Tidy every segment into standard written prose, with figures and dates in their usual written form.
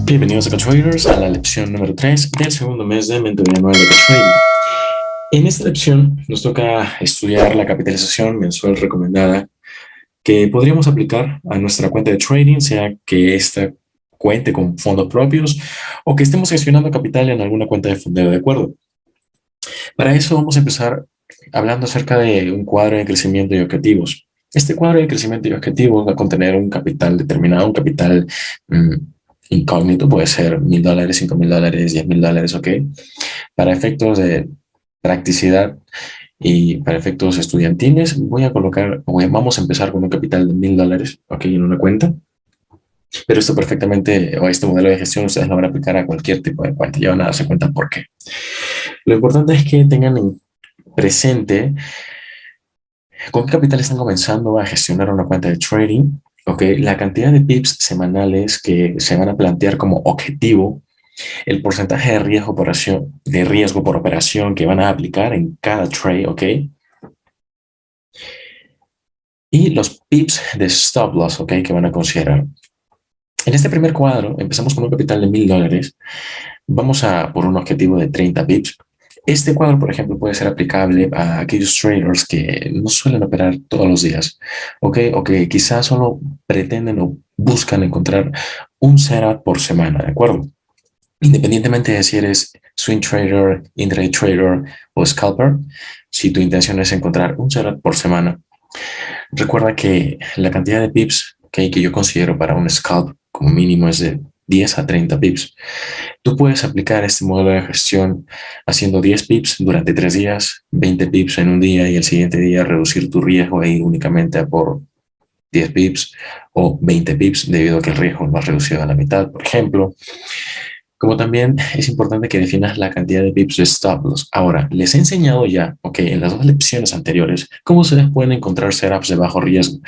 Bienvenidos a CoTraders a la lección número 3 del segundo mes de mentoría anual de CoTrading. En esta lección nos toca estudiar la capitalización mensual recomendada que podríamos aplicar a nuestra cuenta de trading, sea que ésta cuente con fondos propios o que estemos gestionando capital en alguna cuenta de fondeo, ¿de acuerdo? Para eso vamos a empezar hablando acerca de un cuadro de crecimiento y objetivos. Este cuadro de crecimiento y objetivos va a contener un capital determinado, un capital incógnito, puede ser $1,000, $5,000, $10,000, ¿ok? Para efectos de practicidad y para efectos estudiantiles, vamos a empezar con un capital de $1,000, ¿ok? En una cuenta. Pero esto perfectamente, o este modelo de gestión, ustedes lo van a aplicar a cualquier tipo de cuenta. Ya van a darse cuenta por qué. Lo importante es que tengan en presente con qué capital están comenzando a gestionar una cuenta de trading. ¿Ok? La cantidad de pips semanales que se van a plantear como objetivo, el porcentaje de riesgo por operación que van a aplicar en cada trade, ¿ok? Y los pips de stop loss, ¿ok? Que van a considerar. En este primer cuadro, empezamos con un capital de $1,000. Vamos a por un objetivo de 30 pips. Este cuadro, por ejemplo, puede ser aplicable a aquellos traders que no suelen operar todos los días, ¿ok? O que quizás solo pretenden o buscan encontrar un setup por semana, ¿de acuerdo? Independientemente de si eres swing trader, intraday trader o scalper, si tu intención es encontrar un setup por semana, recuerda que la cantidad de pips que yo considero para un scalp como mínimo es de 10 a 30 pips. Tú puedes aplicar este modelo de gestión haciendo 10 pips durante 3 días, 20 pips en un día y el siguiente día reducir tu riesgo ahí únicamente por 10 pips o 20 pips debido a que el riesgo lo has reducido a la mitad, por ejemplo. Como también es importante que definas la cantidad de pips de stop loss. Ahora, les he enseñado ya, ok, en las dos lecciones anteriores, cómo ustedes pueden encontrar setups de bajo riesgo,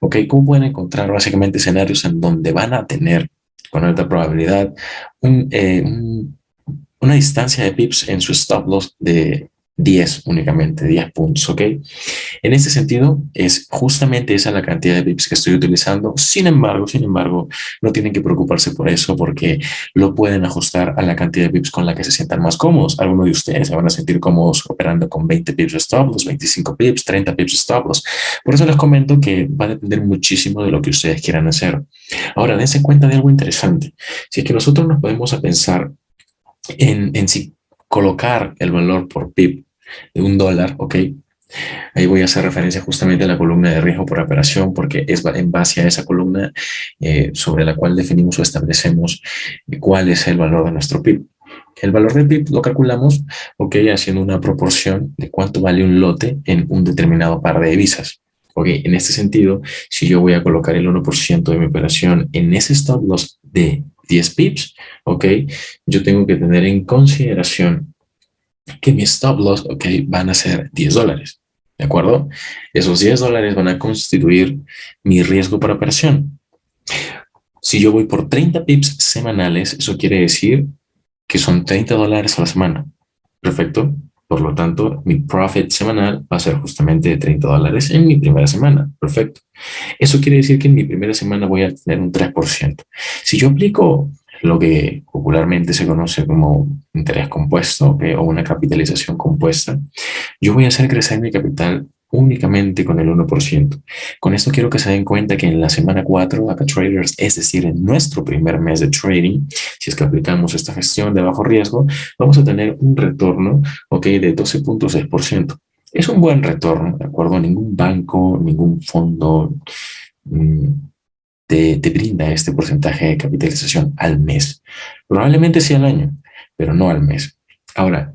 ok, cómo pueden encontrar básicamente escenarios en donde van a tener con alta probabilidad una distancia de pips en su stop loss de 10 únicamente, 10 puntos, ¿ok? En ese sentido, es justamente esa la cantidad de pips que estoy utilizando. Sin embargo, no tienen que preocuparse por eso porque lo pueden ajustar a la cantidad de pips con la que se sientan más cómodos. Algunos de ustedes se van a sentir cómodos operando con 20 pips de stop loss, 25 pips, 30 pips de stop loss. Por eso les comento que va a depender muchísimo de lo que ustedes quieran hacer. Ahora, dense cuenta de algo interesante. Si es que nosotros nos podemos a pensar en si colocar el valor por pip de $1, ¿ok? Ahí voy a hacer referencia justamente a la columna de riesgo por operación porque es en base a esa columna sobre la cual definimos o establecemos cuál es el valor de nuestro PIB. El valor del PIB lo calculamos, ok, haciendo una proporción de cuánto vale un lote en un determinado par de divisas. Ok, en este sentido, si yo voy a colocar el 1% de mi operación en ese stop loss de 10 pips, ok, yo tengo que tener en consideración que mi stop loss, ok, van a ser $10. ¿De acuerdo? Esos $10 van a constituir mi riesgo por operación. Si yo voy por 30 pips semanales, eso quiere decir que son $30 a la semana. Perfecto. Por lo tanto, mi profit semanal va a ser justamente de $30 en mi primera semana. Perfecto. Eso quiere decir que en mi primera semana voy a tener un 3%. Si yo aplico lo que popularmente se conoce como interés compuesto, ¿okay? O una capitalización compuesta, yo voy a hacer crecer mi capital únicamente con el 1%. Con esto quiero que se den cuenta que en la semana 4, acá traders, es decir, en nuestro primer mes de trading, si es que aplicamos esta gestión de bajo riesgo, vamos a tener un retorno, ¿ok? De 12.6%. Es un buen retorno, ¿de acuerdo? Ningún banco, ningún fondo te brinda este porcentaje de capitalización al mes. Probablemente sí al año, pero no al mes. Ahora,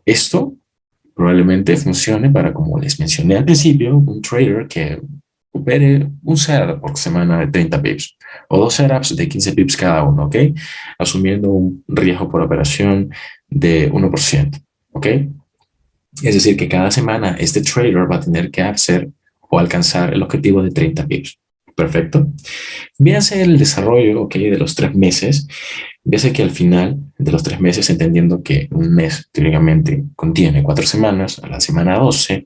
esto probablemente funcione para, como les mencioné al principio, un trader que opere un setup por semana de 30 pips o dos setups de 15 pips cada uno, ¿ok? Asumiendo un riesgo por operación de 1%, ¿ok? Es decir, que cada semana este trader va a tener que hacer o alcanzar el objetivo de 30 pips. Perfecto. Véase el desarrollo, ¿ok? De los 3 meses. Véase que al final de los 3 meses, entendiendo que un mes teóricamente contiene 4 semanas, a la semana 12,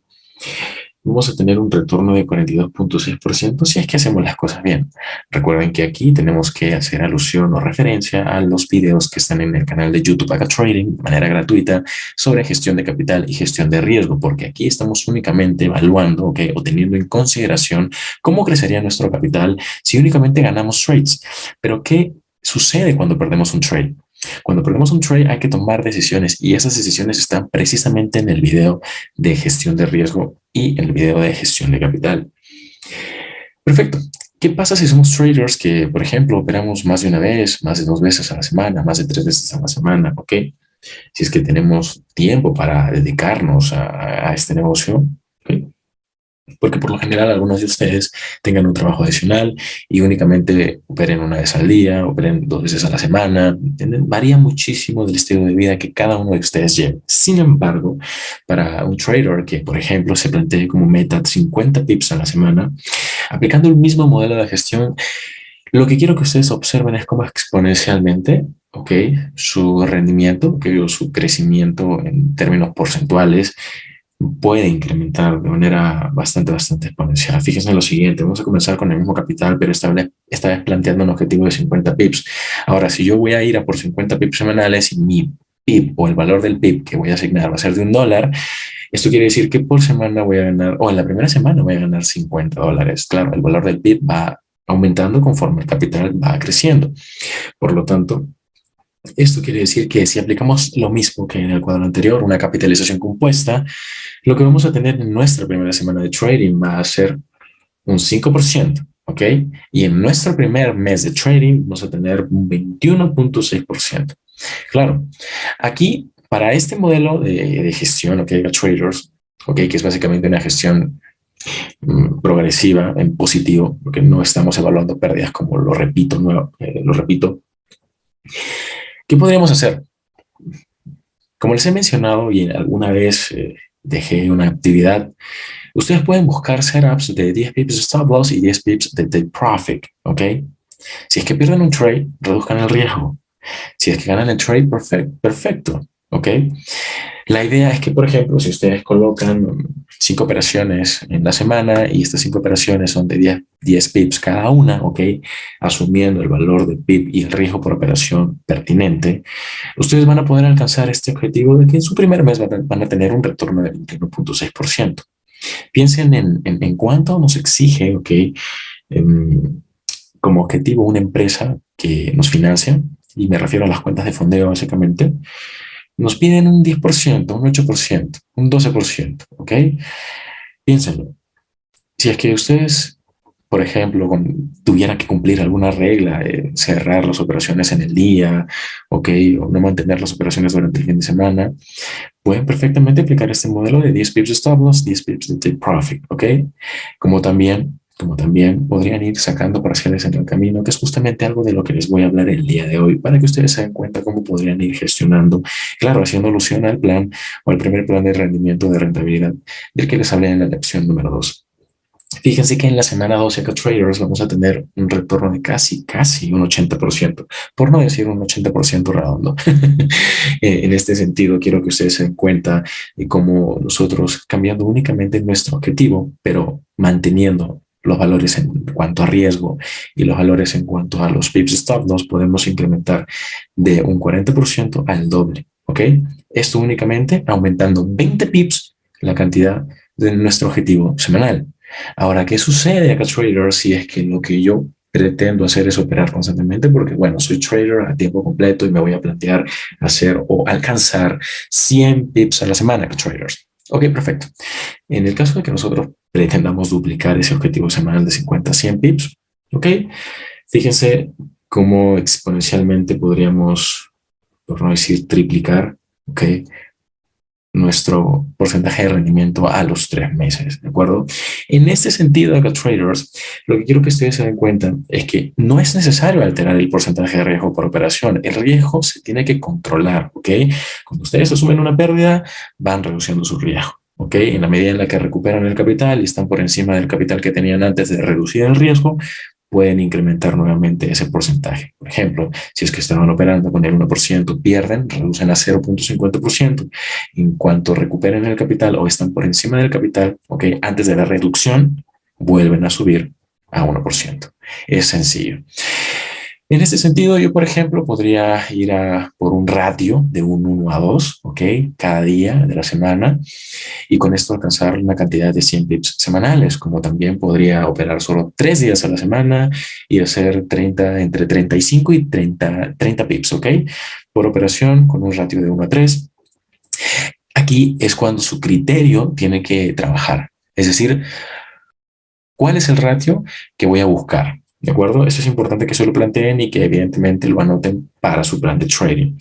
vamos a tener un retorno de 42.6% si es que hacemos las cosas bien. Recuerden que aquí tenemos que hacer alusión o referencia a los videos que están en el canal de YouTube Aga Trading de manera gratuita sobre gestión de capital y gestión de riesgo, porque aquí estamos únicamente evaluando, ¿ok? O teniendo en consideración cómo crecería nuestro capital si únicamente ganamos trades. Pero ¿qué sucede cuando perdemos un trade? Cuando perdemos un trade hay que tomar decisiones y esas decisiones están precisamente en el video de gestión de riesgo y en el video de gestión de capital. Perfecto. ¿Qué pasa si somos traders que, por ejemplo, operamos más de una vez, más de 2 veces a la semana, más de 3 veces a la semana? ¿Ok? Si es que tenemos tiempo para dedicarnos a este negocio, ¿ok? Porque por lo general algunos de ustedes tengan un trabajo adicional y únicamente operen una vez al día, operen 2 veces a la semana, ¿entienden? Varía muchísimo del estilo de vida que cada uno de ustedes lleve. Sin embargo, para un trader que, por ejemplo, se plantee como meta 50 pips a la semana, aplicando el mismo modelo de gestión, lo que quiero que ustedes observen es cómo exponencialmente, ¿ok? Su rendimiento, ¿ok? O su crecimiento en términos porcentuales puede incrementar de manera bastante exponencial. Fíjense en lo siguiente, vamos a comenzar con el mismo capital, pero esta vez planteando un objetivo de 50 pips. Ahora, si yo voy a ir a por 50 pips semanales y mi PIB o el valor del PIB que voy a asignar va a ser de $1, esto quiere decir que por semana voy a ganar, o en la primera semana voy a ganar $50. Claro, el valor del PIB va aumentando conforme el capital va creciendo. Por lo tanto, esto quiere decir que si aplicamos lo mismo que en el cuadro anterior, una capitalización compuesta, lo que vamos a tener en nuestra primera semana de trading va a ser un 5%, ¿ok? Y en nuestro primer mes de trading vamos a tener un 21.6%. Claro, aquí para este modelo de gestión, ¿ok? De traders, ¿ok? Que es básicamente una gestión progresiva en positivo, porque no estamos evaluando pérdidas como lo repito. ¿Qué podríamos hacer? Como les he mencionado y alguna vez dejé una actividad, ustedes pueden buscar setups de 10 pips de stop loss y 10 pips de take profit, ¿ok? Si es que pierden un trade, reduzcan el riesgo. Si es que ganan el trade, perfecto, ¿ok? La idea es que, por ejemplo, si ustedes colocan 5 operaciones en la semana y estas 5 operaciones son de 10 pips cada una, ¿ok? Asumiendo el valor de pip y el riesgo por operación pertinente, ustedes van a poder alcanzar este objetivo de que en su primer mes van a tener un retorno de 21.6%. Piensen en cuánto nos exige, ¿ok? Como objetivo una empresa que nos financia, y me refiero a las cuentas de fondeo básicamente, nos piden un 10%, un 8%, un 12%, ¿ok? Piénsenlo. Si es que ustedes, por ejemplo, tuvieran que cumplir alguna regla, cerrar las operaciones en el día, ¿ok? O no mantener las operaciones durante el fin de semana, pueden perfectamente aplicar este modelo de 10 pips de stop loss, 10 pips de take profit, ¿ok? Como también podrían ir sacando parciales en el camino, que es justamente algo de lo que les voy a hablar el día de hoy, para que ustedes se den cuenta cómo podrían ir gestionando, claro, haciendo alusión al plan o al primer plan de rendimiento de rentabilidad del que les hablé en la lección número 2. Fíjense que en la semana 12 acá Traders vamos a tener un retorno de casi un 80%, por no decir un 80% redondo. En este sentido, quiero que ustedes se den cuenta de cómo nosotros, cambiando únicamente nuestro objetivo, pero manteniendo los valores en cuanto a riesgo y los valores en cuanto a los pips stop, nos podemos incrementar de un 40% al doble, ¿ok? Esto únicamente aumentando 20 pips la cantidad de nuestro objetivo semanal. Ahora, ¿qué sucede acá, trader, si es que lo que yo pretendo hacer es operar constantemente? Porque, bueno, soy trader a tiempo completo y me voy a plantear hacer o alcanzar 100 pips a la semana, traders. Ok, perfecto. En el caso de que nosotros pretendamos duplicar ese objetivo semanal de 50 a 100 pips, ok, fíjense cómo exponencialmente podríamos, por no decir triplicar, ok, nuestro porcentaje de rendimiento a los 3 meses, ¿de acuerdo? En este sentido, acá traders, lo que quiero que ustedes se den cuenta es que no es necesario alterar el porcentaje de riesgo por operación. El riesgo se tiene que controlar, ¿ok? Cuando ustedes asumen una pérdida, van reduciendo su riesgo, ¿ok? En la medida en la que recuperan el capital y están por encima del capital que tenían antes de reducir el riesgo, pueden incrementar nuevamente ese porcentaje. Por ejemplo, si es que estaban operando con el 1%, pierden, reducen a 0.50%. En cuanto recuperen el capital o están por encima del capital, ¿ok? Antes de la reducción, vuelven a subir a 1%. Es sencillo. En este sentido, yo, por ejemplo, podría ir por un ratio de un 1 a 2, ¿ok? Cada día de la semana, y con esto alcanzar una cantidad de 100 pips semanales, como también podría operar solo 3 días a la semana y hacer 30, entre 35 y 30 pips, ¿ok? Por operación con un ratio de 1 a 3. Aquí es cuando su criterio tiene que trabajar. Es decir, ¿cuál es el ratio que voy a buscar? ¿De acuerdo? Eso es importante que se lo planteen y que evidentemente lo anoten para su plan de trading.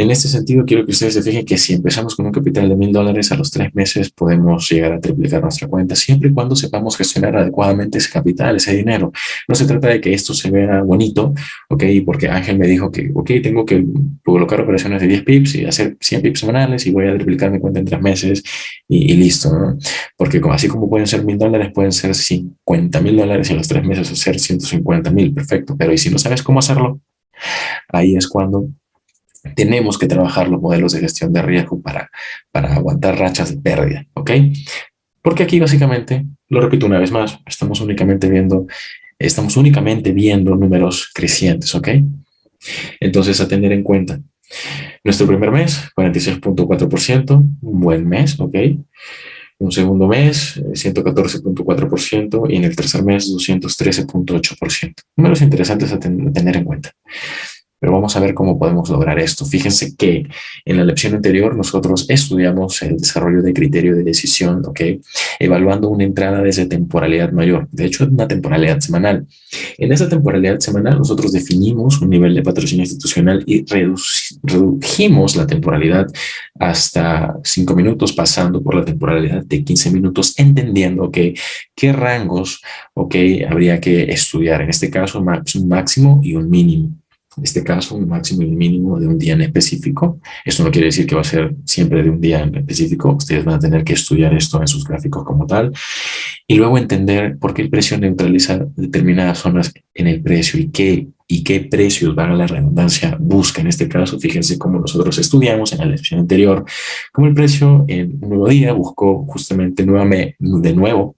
En este sentido, quiero que ustedes se fijen que si empezamos con un capital de $1,000 a los 3 meses, podemos llegar a triplicar nuestra cuenta siempre y cuando sepamos gestionar adecuadamente ese capital, ese dinero. No se trata de que esto se vea bonito, ¿ok? Porque Ángel me dijo que, ok, tengo que colocar operaciones de 10 pips y hacer 100 pips semanales y voy a triplicar mi cuenta en 3 meses y listo, ¿no? Porque así como pueden ser $1,000, pueden ser $50,000 y a los 3 meses hacer 150,000, perfecto. Pero ¿y si no sabes cómo hacerlo? Ahí es cuando tenemos que trabajar los modelos de gestión de riesgo para aguantar rachas de pérdida, ¿ok? Porque aquí básicamente, lo repito una vez más, estamos únicamente viendo números crecientes, ¿ok? Entonces, a tener en cuenta, nuestro primer mes, 46.4%, un buen mes, ¿ok? Un segundo mes, 114.4%, y en el tercer mes, 213.8%. Números interesantes a tener en cuenta. Pero vamos a ver cómo podemos lograr esto. Fíjense que en la lección anterior nosotros estudiamos el desarrollo de criterio de decisión, ¿ok? Evaluando una entrada desde temporalidad mayor. De hecho, es una temporalidad semanal. En esa temporalidad semanal nosotros definimos un nivel de patrocinio institucional y redujimos la temporalidad hasta 5 minutos, pasando por la temporalidad de 15 minutos, entendiendo que qué rangos, ¿ok? Habría que estudiar. En este caso, un máximo y un mínimo. En este caso, un máximo y un mínimo de un día en específico. Esto no quiere decir que va a ser siempre de un día en específico. Ustedes van a tener que estudiar esto en sus gráficos como tal y luego entender por qué el precio neutraliza determinadas zonas en el precio y qué precios, valga la redundancia, busca. En este caso, fíjense cómo nosotros estudiamos en la lección anterior, cómo el precio en un nuevo día buscó justamente de nuevo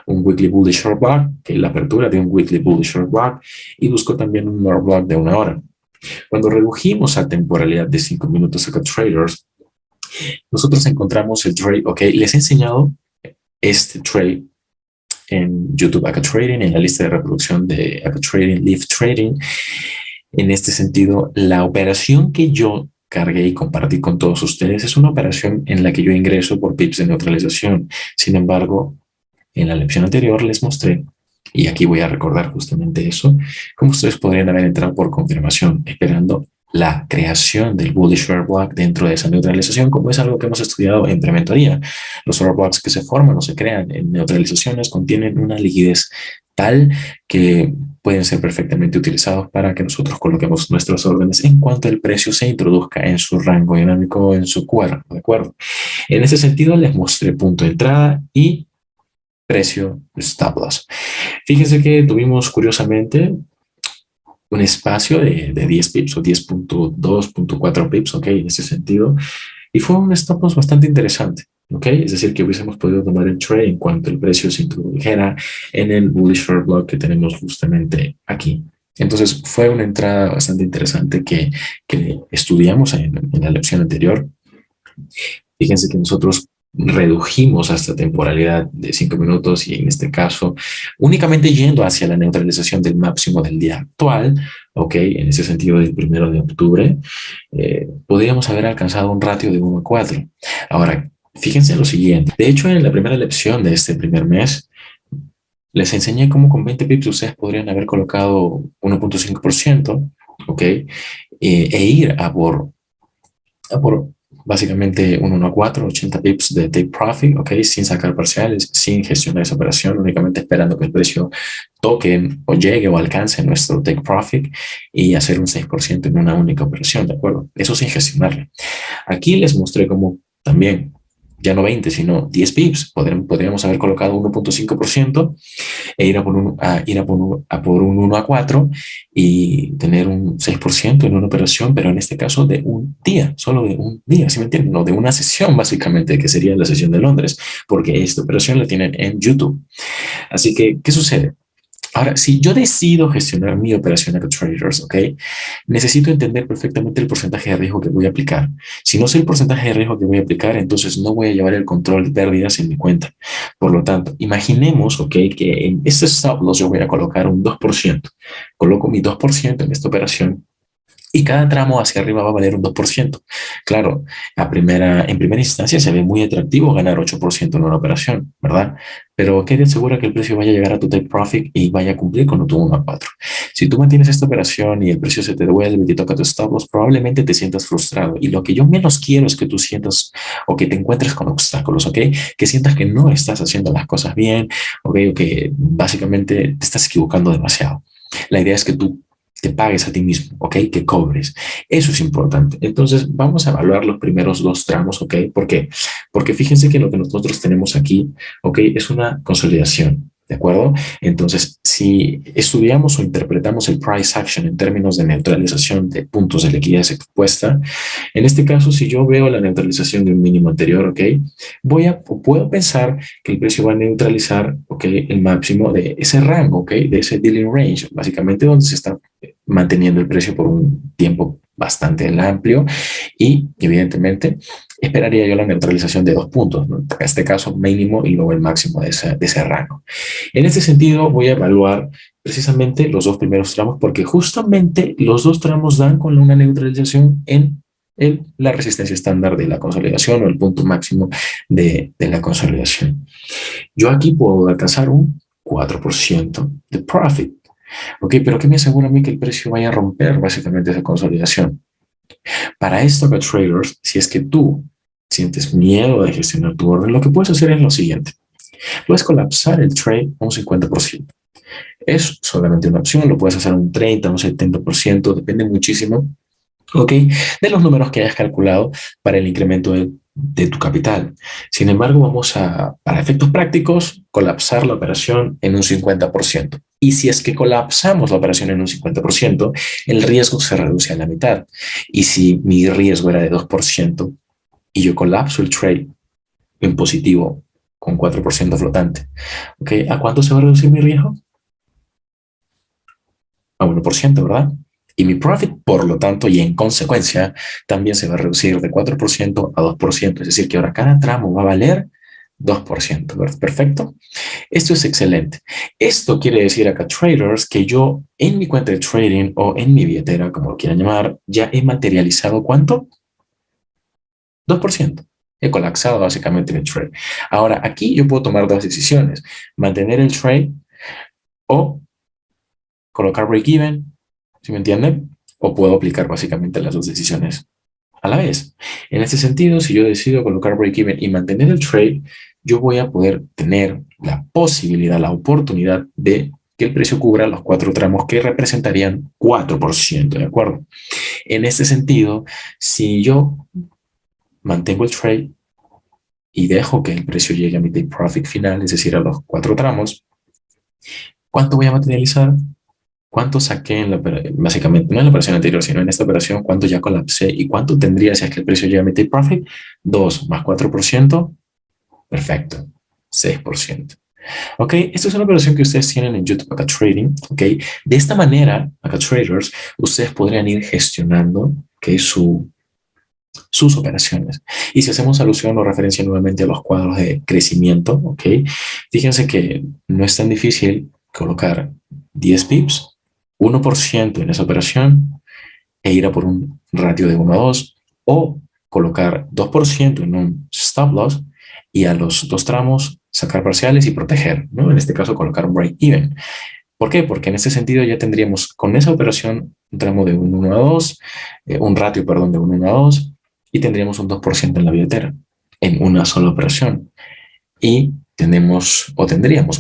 un weekly bullish short block, que es la apertura de un weekly bullish short block, y buscó también un more block de 1 hora. Cuando redujimos a temporalidad de 5 minutos acá traders, nosotros encontramos el trade, ok, les he enseñado este trade en YouTube Acá Trading, en la lista de reproducción de Acá Trading, Live Trading. En este sentido, la operación que yo cargué y compartí con todos ustedes es una operación en la que yo ingreso por pips de neutralización. Sin embargo, en la lección anterior les mostré, y aquí voy a recordar justamente eso, cómo ustedes podrían haber entrado por confirmación, esperando la creación del bullish order block dentro de esa neutralización, como es algo que hemos estudiado en prementoría. Los order blocks que se forman o se crean en neutralizaciones contienen una liquidez tal que pueden ser perfectamente utilizados para que nosotros coloquemos nuestras órdenes en cuanto el precio se introduzca en su rango dinámico, en su cuerpo, ¿de acuerdo? En ese sentido, les mostré punto de entrada y precio stop loss. Fíjense que tuvimos curiosamente un espacio de 10 pips o 10.2.4 pips, ¿ok? En ese sentido. Y fue un stop loss bastante interesante, ¿ok? Es decir, que hubiésemos podido tomar el trade en cuanto el precio se introdujera en el bullish short block que tenemos justamente aquí. Entonces, fue una entrada bastante interesante que estudiamos en la lección anterior. Fíjense que nosotros redujimos hasta temporalidad de 5 minutos y en este caso únicamente yendo hacia la neutralización del máximo del día actual, ok, en ese sentido del 1 de octubre, podríamos haber alcanzado un ratio de 1 a 4. Ahora, fíjense lo siguiente, de hecho en la primera lección de este primer mes, les enseñé cómo con 20 pips ustedes podrían haber colocado 1.5%, ok, e ir a por básicamente un 1 a 4, 80 pips de take profit, ok, sin sacar parciales, sin gestionar esa operación, únicamente esperando que el precio toque o llegue o alcance nuestro take profit y hacer un 6% en una única operación, ¿de acuerdo? Eso sin gestionarle. Aquí les mostré cómo también ya no 20, sino 10 pips. Podríamos haber colocado 1.5% e ir a por un 1 a 4 y tener un 6% en una operación, pero en este caso de un día, solo de un día, ¿sí me entienden? No, de una sesión básicamente, que sería la sesión de Londres, porque esta operación la tienen en YouTube. Así que, ¿qué sucede? Ahora, si yo decido gestionar mi operación a traders, ¿ok? Necesito entender perfectamente el porcentaje de riesgo que voy a aplicar. Si no sé el porcentaje de riesgo que voy a aplicar, entonces no voy a llevar el control de pérdidas en mi cuenta. Por lo tanto, imaginemos, ¿ok? Que en este stop loss yo voy a colocar un 2%. Coloco mi 2% en esta operación y cada tramo hacia arriba va a valer un 2%. Claro, en primera instancia se ve muy atractivo ganar 8% en una operación, ¿verdad? Pero ¿qué te asegura que el precio vaya a llegar a tu take profit y vaya a cumplir con tu 1 a 4? Si tú mantienes esta operación y el precio se te devuelve y te toca tu stop loss, probablemente te sientas frustrado. Y lo que yo menos quiero es que tú sientas o que te encuentres con obstáculos, ¿ok? Que sientas que no estás haciendo las cosas bien, ¿ok? O que básicamente te estás equivocando demasiado. La idea es que tú te pagues a ti mismo, ¿ok? Que cobres. Eso es importante. Entonces, vamos a evaluar los primeros dos tramos, ¿ok? ¿Por qué? Porque fíjense que lo que nosotros tenemos aquí, ¿ok? Es una consolidación. ¿De acuerdo? Entonces, si estudiamos o interpretamos el price action en términos de neutralización de puntos de liquidez expuesta, en este caso, si yo veo la neutralización de un mínimo anterior, ¿ok? Puedo pensar que el precio va a neutralizar, ¿ok? El máximo de ese rango, ¿ok? De ese dealing range, básicamente donde se está manteniendo el precio por un tiempo bastante amplio y evidentemente esperaría yo la neutralización de 2 puntos, ¿no? En este caso mínimo y luego el máximo de ese rango. En este sentido voy a evaluar precisamente los dos primeros tramos porque justamente los dos tramos dan con una neutralización en la resistencia estándar de la consolidación o el punto máximo de la consolidación. Yo aquí puedo alcanzar un 4% de profit. Ok, pero ¿qué me asegura a mí que el precio vaya a romper básicamente esa consolidación? Para esto, traders, si es que tú sientes miedo de gestionar tu orden, lo que puedes hacer es lo siguiente. Puedes colapsar el trade a un 50%. Es solamente una opción, lo puedes hacer a un 30, un 70%, depende muchísimo, ¿ok? De los números que hayas calculado para el incremento de tu capital. Sin embargo, para efectos prácticos, colapsar la operación en un 50%. Y si es que colapsamos la operación en un 50%, el riesgo se reduce a la mitad. Y si mi riesgo era de 2% y yo colapso el trade en positivo con 4% flotante, ¿ok? ¿A cuánto se va a reducir mi riesgo? A 1%, ¿verdad? Y mi profit, por lo tanto, y en consecuencia, también se va a reducir de 4% a 2%. Es decir, que ahora cada tramo va a valer 2%. ¿Perfecto? Esto es excelente. Esto quiere decir acá, traders, que yo en mi cuenta de trading o en mi billetera, como lo quieran llamar, ya he materializado ¿cuánto? 2%. He colapsado básicamente mi trade. Ahora, aquí yo puedo tomar dos decisiones. Mantener el trade o colocar break-even, ¿sí me entienden? O puedo aplicar básicamente las dos decisiones a la vez. En este sentido, si yo decido colocar break-even y mantener el trade, yo voy a poder tener la posibilidad, la oportunidad de que el precio cubra los 4 tramos que representarían 4%, ¿de acuerdo? En este sentido, si yo mantengo el trade y dejo que el precio llegue a mi take profit final, es decir, a los 4 tramos, ¿cuánto voy a materializar? ¿Cuánto saqué básicamente, no en la operación anterior, sino en esta operación, cuánto ya colapsé y cuánto tendría si es que el precio llega a mi take profit? 2 más 4%, perfecto, 6%. Ok, esta es una operación que ustedes tienen en YouTube acá Trading. Ok, de esta manera, acá Traders, ustedes podrían ir gestionando sus operaciones. Y si hacemos alusión o referencia nuevamente a los cuadros de crecimiento, ok, fíjense que no es tan difícil colocar 10 pips, 1% en esa operación e ir a por un ratio de 1 a 2 o colocar 2% en un stop loss y a los dos tramos sacar parciales y proteger, ¿no? En este caso colocar un break even. ¿Por qué? Porque en ese sentido ya tendríamos con esa operación un tramo de un 1 a 2, un ratio, perdón, de un 1 a 2 y tendríamos un 2% en la billetera en una sola operación. Y tendríamos,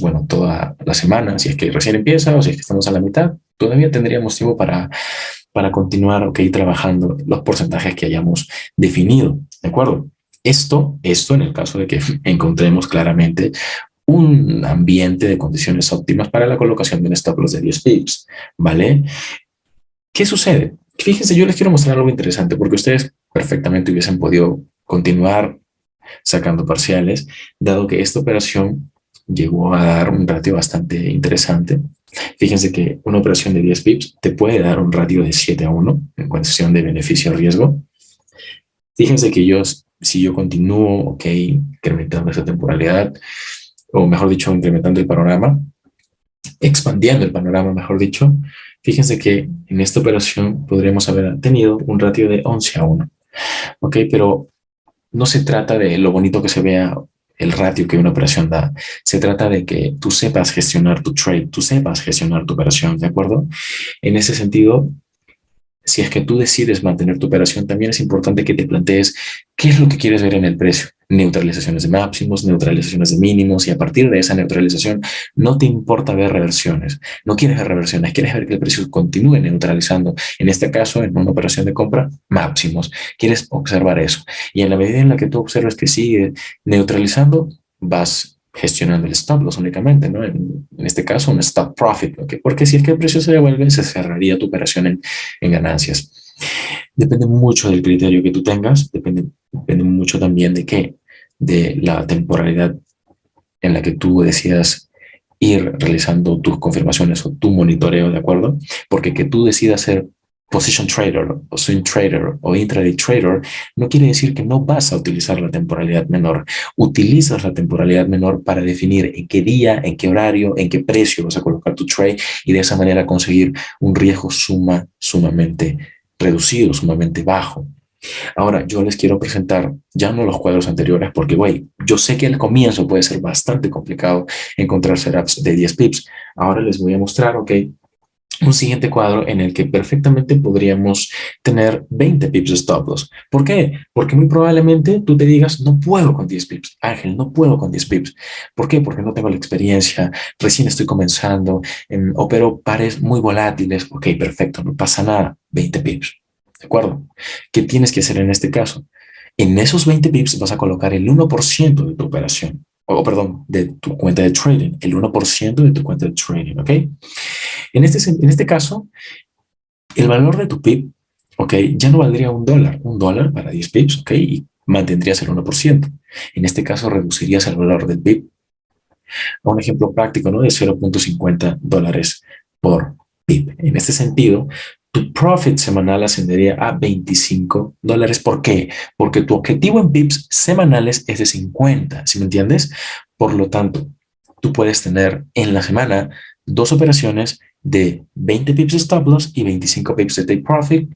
bueno, toda la semana, si es que recién empieza o si es que estamos a la mitad, todavía tendríamos tiempo para continuar, ok, trabajando los porcentajes que hayamos definido, ¿de acuerdo? Esto en el caso de que encontremos claramente un ambiente de condiciones óptimas para la colocación de un stop loss de 10 pips, ¿vale? ¿Qué sucede? Fíjense, yo les quiero mostrar algo interesante porque ustedes perfectamente hubiesen podido continuar sacando parciales, dado que esta operación llegó a dar un ratio bastante interesante. Fíjense que una operación de 10 pips te puede dar un ratio de 7-1 en cuestión de beneficio-riesgo. Fíjense que si yo continúo, ok, incrementando esa temporalidad, o mejor dicho, incrementando el panorama, expandiendo el panorama, mejor dicho, fíjense que en esta operación podríamos haber tenido un ratio de 11-1. Ok, pero no se trata de lo bonito que se vea el ratio que una operación da. Se trata de que tú sepas gestionar tu trade, tú sepas gestionar tu operación, ¿de acuerdo? En ese sentido, si es que tú decides mantener tu operación, también es importante que te plantees qué es lo que quieres ver en el precio. Neutralizaciones de máximos, neutralizaciones de mínimos, y a partir de esa neutralización no te importa ver reversiones. No quieres ver reversiones, quieres ver que el precio continúe neutralizando. En este caso, en una operación de compra, máximos. Quieres observar eso. Y en la medida en la que tú observes que sigue neutralizando, vas gestionando el stop loss únicamente, ¿no? En este caso, un stop profit, ¿ok? Porque si es que el precio se devuelve, se cerraría tu operación en ganancias. Depende mucho del criterio que tú tengas, depende mucho también de qué, de la temporalidad en la que tú decidas ir realizando tus confirmaciones o tu monitoreo, ¿de acuerdo? Porque que tú decidas ser position trader o swing trader o intraday trader no quiere decir que no vas a utilizar la temporalidad menor. Utilizas la temporalidad menor para definir en qué día, en qué horario, en qué precio vas a colocar tu trade y de esa manera conseguir un riesgo sumamente reducido, sumamente bajo. Ahora, yo les quiero presentar ya no los cuadros anteriores porque, güey, yo sé que al comienzo puede ser bastante complicado encontrar setups de 10 pips. Ahora les voy a mostrar, ok, un siguiente cuadro en el que perfectamente podríamos tener 20 pips de stop loss. ¿Por qué? Porque muy probablemente tú te digas, no puedo con 10 pips. Ángel, no puedo con 10 pips. ¿Por qué? Porque no tengo la experiencia, recién estoy comenzando, opero pares muy volátiles. Ok, perfecto, no pasa nada, 20 pips. ¿De acuerdo? ¿Qué tienes que hacer en este caso? En esos 20 pips vas a colocar el 1% de tu operación, o perdón, de tu cuenta de trading, el 1% de tu cuenta de trading, ¿ok? En este caso, el valor de tu PIB, ¿ok? Ya no valdría un dólar para 10 pips, ¿ok? Y mantendrías el 1%. En este caso, reducirías el valor del PIB a un ejemplo práctico, ¿no? De 0.50 dólares por PIB. En este sentido, tu profit semanal ascendería a 25 dólares. ¿Por qué? Porque tu objetivo en pips semanales es de 50, ¿sí me entiendes? Por lo tanto, tú puedes tener en la semana dos operaciones de 20 pips de stop loss y 25 pips de take profit,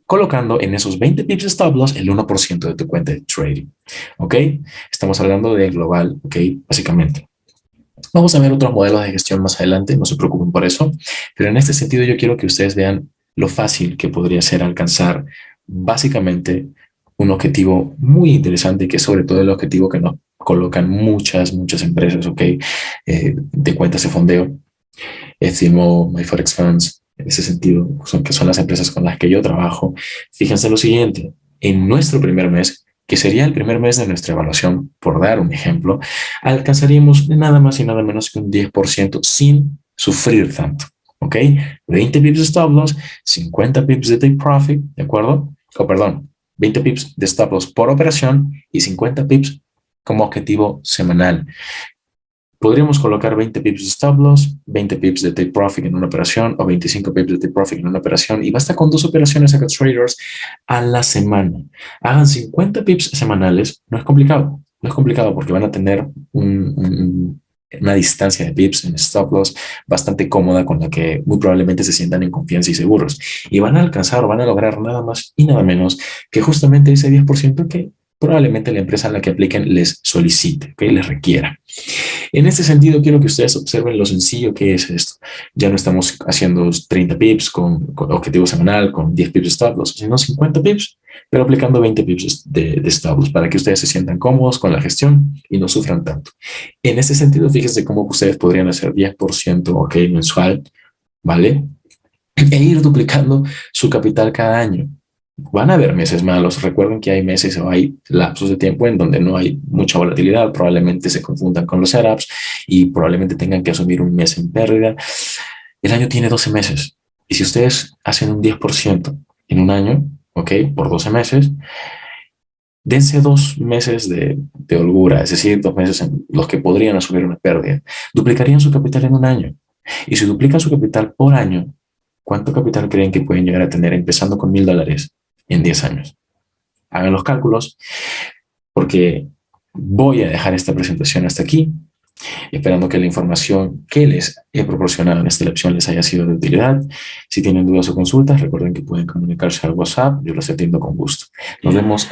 colocando en esos 20 pips de stop loss el 1% de tu cuenta de trading. ¿Ok? Estamos hablando de global, ¿ok? Básicamente. Vamos a ver otros modelos de gestión más adelante, no se preocupen por eso, pero en este sentido yo quiero que ustedes vean lo fácil que podría ser alcanzar básicamente un objetivo muy interesante y que es sobre todo el objetivo que nos colocan muchas empresas, ¿ok? De cuentas de fondeo, estimo MyForex Funds, en ese sentido, que son las empresas con las que yo trabajo. Fíjense lo siguiente, en nuestro primer mes, que sería el primer mes de nuestra evaluación, por dar un ejemplo, alcanzaríamos nada más y nada menos que un 10% sin sufrir tanto, ¿ok? 20 pips de stop loss, 50 pips de take profit, ¿de acuerdo? O perdón, 20 pips de stop loss por operación y 50 pips como objetivo semanal. Podríamos colocar 20 pips de stop loss, 20 pips de take profit en una operación o 25 pips de take profit en una operación y basta con dos operaciones a traders a la semana. Hagan 50 pips semanales, no es complicado, no es complicado porque van a tener una distancia de pips en stop loss bastante cómoda con la que muy probablemente se sientan en confianza y seguros y van a alcanzar o van a lograr nada más y nada menos que justamente ese 10% que probablemente la empresa en la que apliquen les solicite, que les requiera. En este sentido, quiero que ustedes observen lo sencillo que es esto. Ya no estamos haciendo 30 pips con objetivo semanal, con 10 pips de stop loss, sino 50 pips, pero aplicando 20 pips de stop loss para que ustedes se sientan cómodos con la gestión y no sufran tanto. En este sentido, fíjense cómo ustedes podrían hacer 10%, ok, mensual, ¿vale? E ir duplicando su capital cada año. Van a haber meses malos. Recuerden que hay meses o hay lapsos de tiempo en donde no hay mucha volatilidad. Probablemente se confundan con los setups y probablemente tengan que asumir un mes en pérdida. El año tiene 12 meses. Y si ustedes hacen un 10% en un año, ¿ok? Por 12 meses, dense 2 meses de holgura, es decir, 2 meses en los que podrían asumir una pérdida. Duplicarían su capital en un año. Y si duplican su capital por año, ¿cuánto capital creen que pueden llegar a tener empezando con $1,000 en 10 años? Hagan los cálculos porque voy a dejar esta presentación hasta aquí, esperando que la información que les he proporcionado en esta lección les haya sido de utilidad. Si tienen dudas o consultas, recuerden que pueden comunicarse al WhatsApp, yo los atiendo con gusto. Nos vemos.